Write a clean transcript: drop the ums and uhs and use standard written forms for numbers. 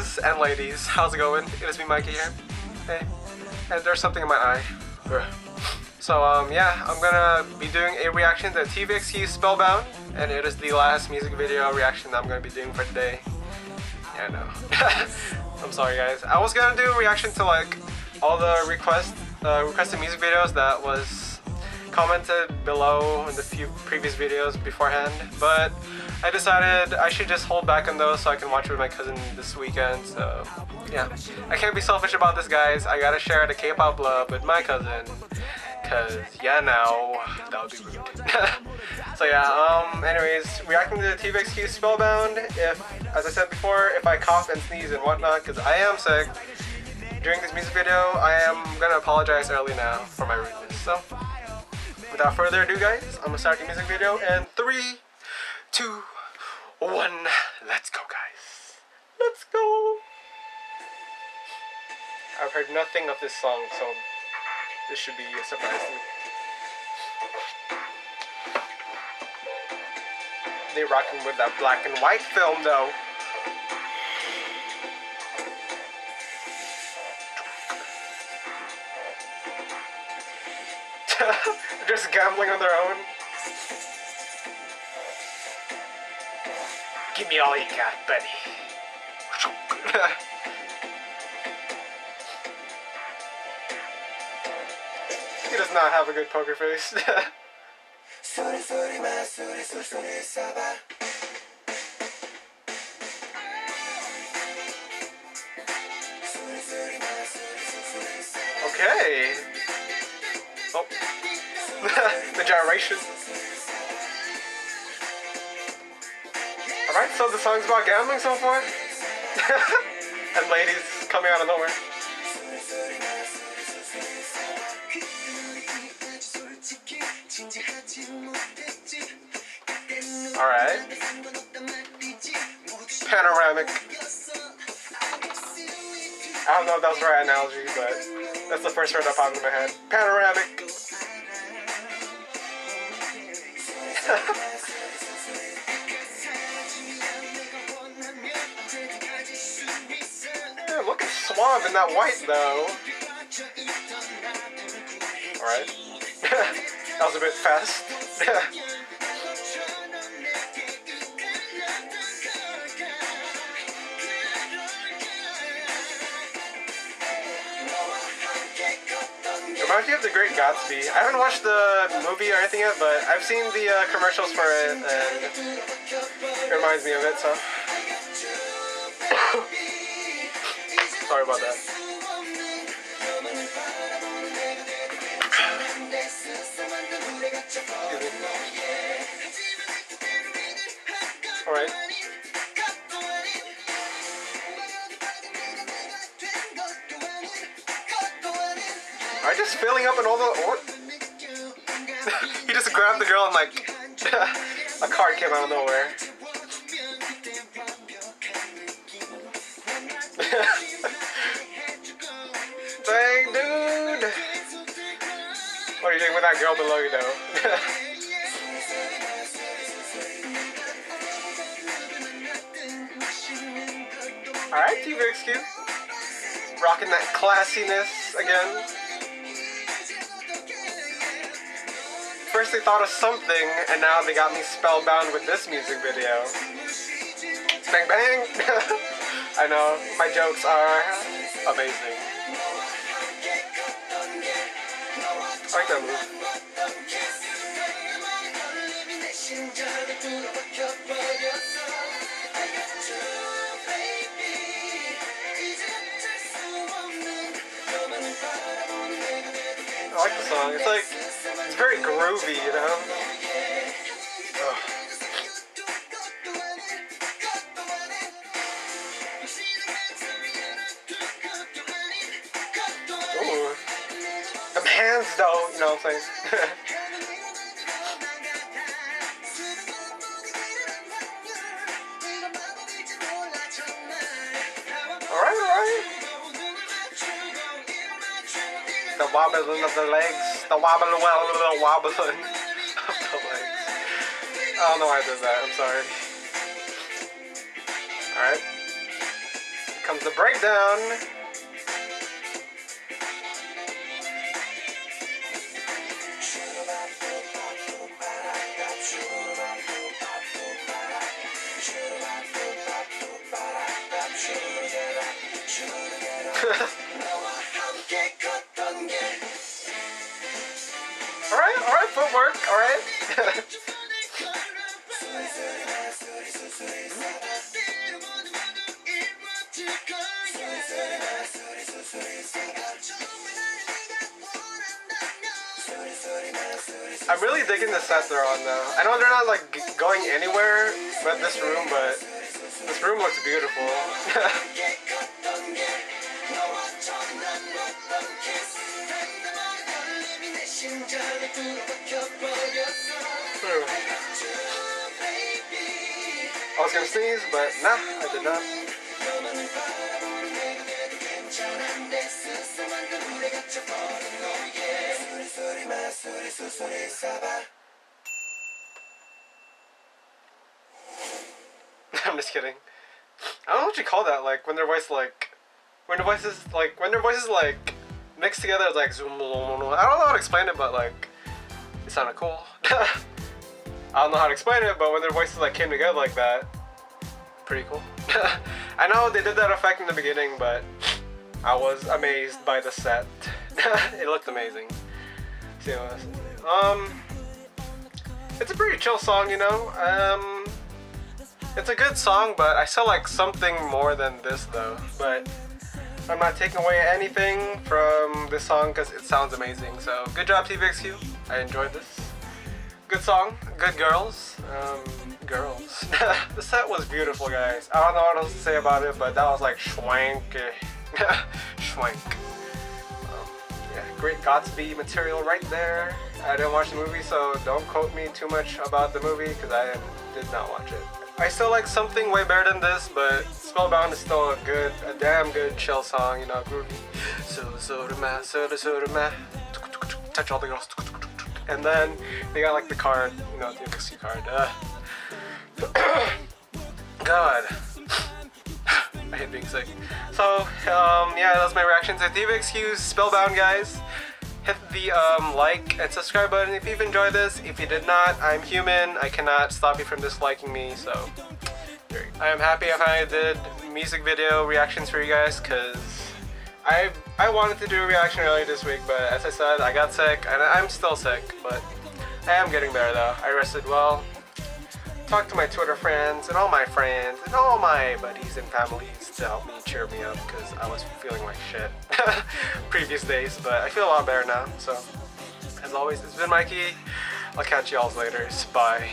guys and ladies, how's it going? It is me, Mikey here. Hey, and there's something in my eye. So yeah, I'm gonna be doing a reaction to TVXQ Spellbound, and it is the last music video reaction that I'm gonna be doing for today. Yeah, I know. I'm sorry guys. I was gonna do a reaction to like all the requested music videos that was commented below in the few previous videos beforehand, but I decided I should just hold back on those so I can watch with my cousin this weekend. So yeah, I can't be selfish about this, guys. I gotta share the K-pop love with my cousin, cause yeah, now that would be rude. So yeah, anyways, reacting to the TVXQ Spellbound. If, as I said before, if I cough and sneeze and whatnot, cause I am sick during this music video, I am gonna apologize early now for my rudeness. So without further ado, guys, I'm gonna start the music video in 3, 2, 1. Let's go, guys. Let's go. I've heard nothing of this song, so this should be a surprise to me. They're rocking with that black and white film, though. Just gambling on their own. Give me all you got, buddy. He does not have a good poker face. Okay. Oh. The gyration. Alright, so the song's about gambling so far? And ladies coming out of nowhere. Alright. Panoramic. I don't know if that was the right analogy, but that's the first word that popped in my head. Panoramic. Yeah, looking suave in that white though. Alright. That was a bit fast. Reminds me of The Great Gatsby. I haven't watched the movie or anything yet, but I've seen the commercials for it, and it reminds me of it, so. Sorry about that. Alright. Are just filling up in all the... What? He just grabbed the girl and like... a card came out of nowhere. Dang, dude! What are you doing with that girl below you, though? Alright, TVXQ. Rocking that classiness again. First they thought of something, and now they got me spellbound with this music video. Bang bang! I know, my jokes are amazing. I like that move. I like the song. It's like, it's very groovy, you know? Ugh. Ooh. Them hands though, you know what I'm saying? Alright. The wobbling of the legs. The wobbling of the legs. I don't know why I did that, I'm sorry. Alright. Comes is the breakdown. Alright, footwork, alright. I'm really digging the set they're on though. I know they're not like going anywhere but this room looks beautiful. I was gonna sneeze, but nah, I did not. I'm just kidding. I don't know what you call that, like when their voices like mixed together, it's like zoom. I don't know how to explain it, but like it sounded cool. I don't know how to explain it, but when their voices like came together like that, pretty cool. I know they did that effect in the beginning, but I was amazed by the set. It looked amazing. It's a pretty chill song, you know. It's a good song, but I still like something more than this though. But I'm not taking away anything from this song because it sounds amazing. So good job, TVXQ. I enjoyed this. Good song, good girls. Girls. The set was beautiful, guys. I don't know what else to say about it, but that was like schwanky. Schwank. Yeah, great Gatsby material right there. I didn't watch the movie, so don't quote me too much about the movie because I did not watch it. I still like something way better than this, but Spellbound is still a damn good chill song, you know, groovy. Touch all the girls. And then they got like the card, you know, the TVXQ card. God. I hate being sick. So, yeah, that's my reaction to TVXQ's Spellbound, guys. Hit the like and subscribe button if you've enjoyed this. If you did not, I'm human. I cannot stop you from disliking me, so I am happy I finally did music video reactions for you guys, because I wanted to do a reaction earlier this week, but as I said, I got sick, and I'm still sick, but I am getting better though. I rested well. Talked to my Twitter friends and all my friends and all my buddies and families to help me cheer me up, because I was feeling like shit previous days, but I feel a lot better now. So as always, it's been Mikey. I'll catch y'all later. Bye.